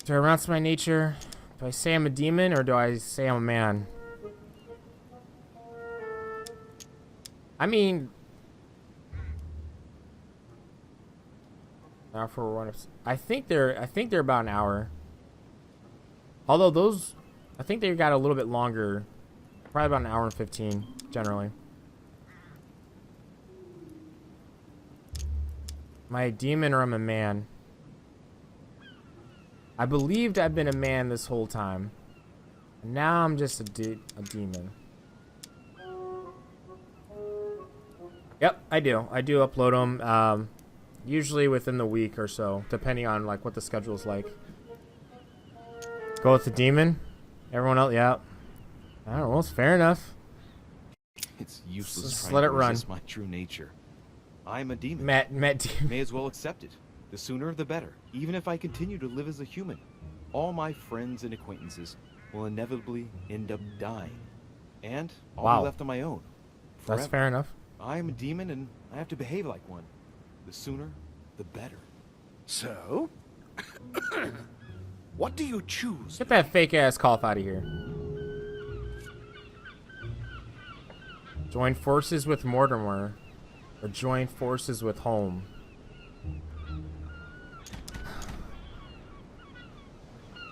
Do I renounce my nature? Do I say I'm a demon, or do I say I'm a man? I mean, now for one, I think they're about an hour. Although those, I think they got a little bit longer, probably about an hour and 15 generally. Am I a demon or am I a man? I believed I've been a man this whole time. And now I'm just a demon. Yep, I do. I do upload them, usually within the week or so, depending on like what the schedule's like. Go with the demon. Everyone else, yeah. I don't know. It's fair enough. It's useless Just trying let to it run. resist my true nature. I'm a demon. Matt demon. May as well accept it. The sooner the better. Even if I continue to live as a human, all my friends and acquaintances will inevitably end up dying. And I'll Wow. be left on my own. That's forever. fair enough. I am a demon and I have to behave like one. The sooner, the better. So? What do you choose? Get that fake ass cough out of here. Join forces with Mortimer, or join forces with Home.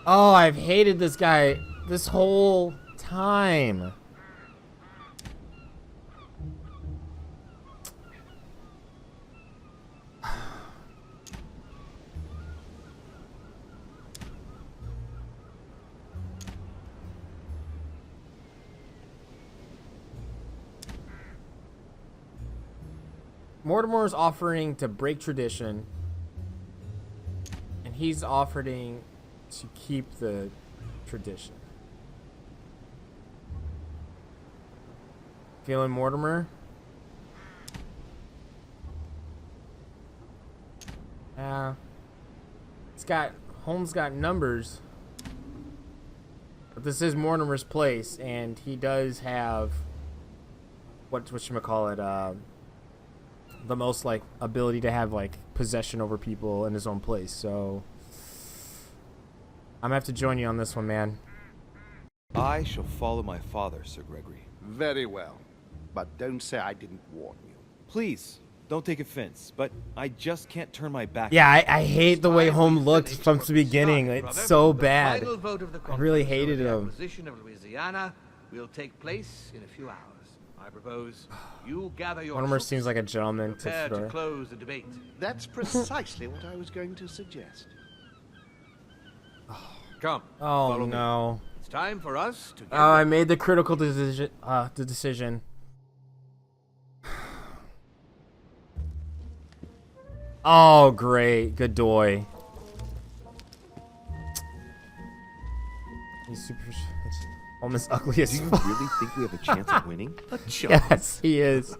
Oh, I've hated this guy this whole time. Mortimer's offering to break tradition, and he's offering to keep the tradition. Feeling Mortimer? Yeah. Holmes got numbers. But this is Mortimer's place, and he does have whatchamacallit, the most like ability to have like possession over people in his own place. So I'm gonna have to join you on this one, man. I shall follow my father, Sir Gregory. Very well. But don't say I didn't warn you. Please, don't take offense, but I just can't turn my back. Yeah, I hate the way Holmes looked from the beginning. It's so bad. I really hated him. Acquisition of Louisiana will take place in a few hours. I propose you gather your Mortimer troops, seems like a gentleman. prepare to close the debate. That's precisely what I was going to suggest. Come. Oh follow me. no. It's time for us to. Oh, I made the critical decision. The decision. Oh, great. Good boy. He's super. It's almost ugly as Do you fuck. really think we have a chance of winning? Yes, he is. You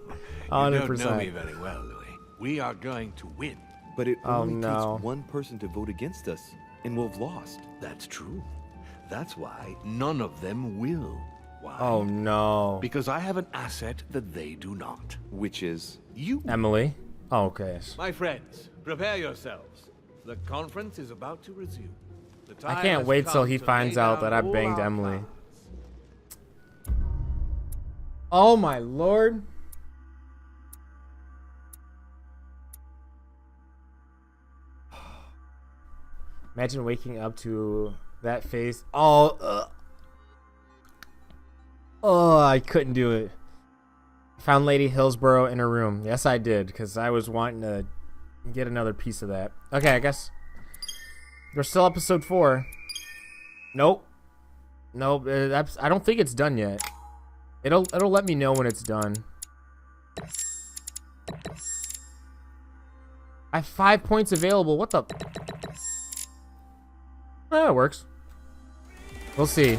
100%. don't know me very well, Louis. We are going to win. But it Oh, only no. takes one person to vote against us, and we'll have lost. That's true. That's why none of them will. Why? Oh no. Because I have an asset that they do not. Which is... You. Emily. Oh, okay. My friends, prepare yourselves. The conference is about to resume. The time I can't has wait till come he to finds lay out down that I all banged our Emily. plans. Oh my lord. Imagine waking up to that face. Oh, I couldn't do it. Found Lady Hillsborough in her room. Yes, I did, because I was wanting to get another piece of that. Okay, I guess we're still episode 4. Nope. Nope. I don't think it's done yet. It'll let me know when it's done. I have 5 points available. What the? Oh, it works. We'll see.